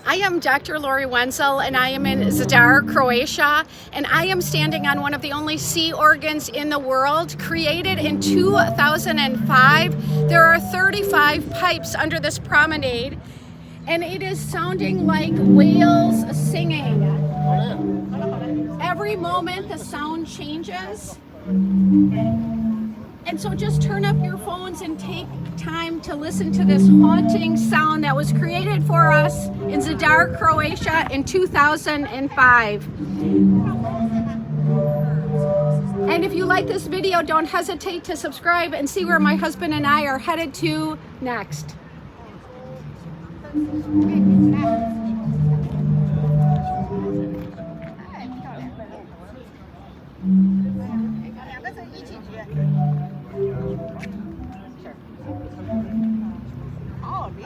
I am Dr. Lori Wenzel, and I am in Zadar, Croatia, and I am standing on one of the only sea organs in the world, created in 2005. There are 35 pipes under this promenade, and it is sounding like whales singing. Every moment the sound changes. And so just turn up your phones and take time to listen to this haunting sound that was created for us in Zadar, Croatia in 2005. And if you like this video, don't hesitate to subscribe and see where my husband and I are headed to next.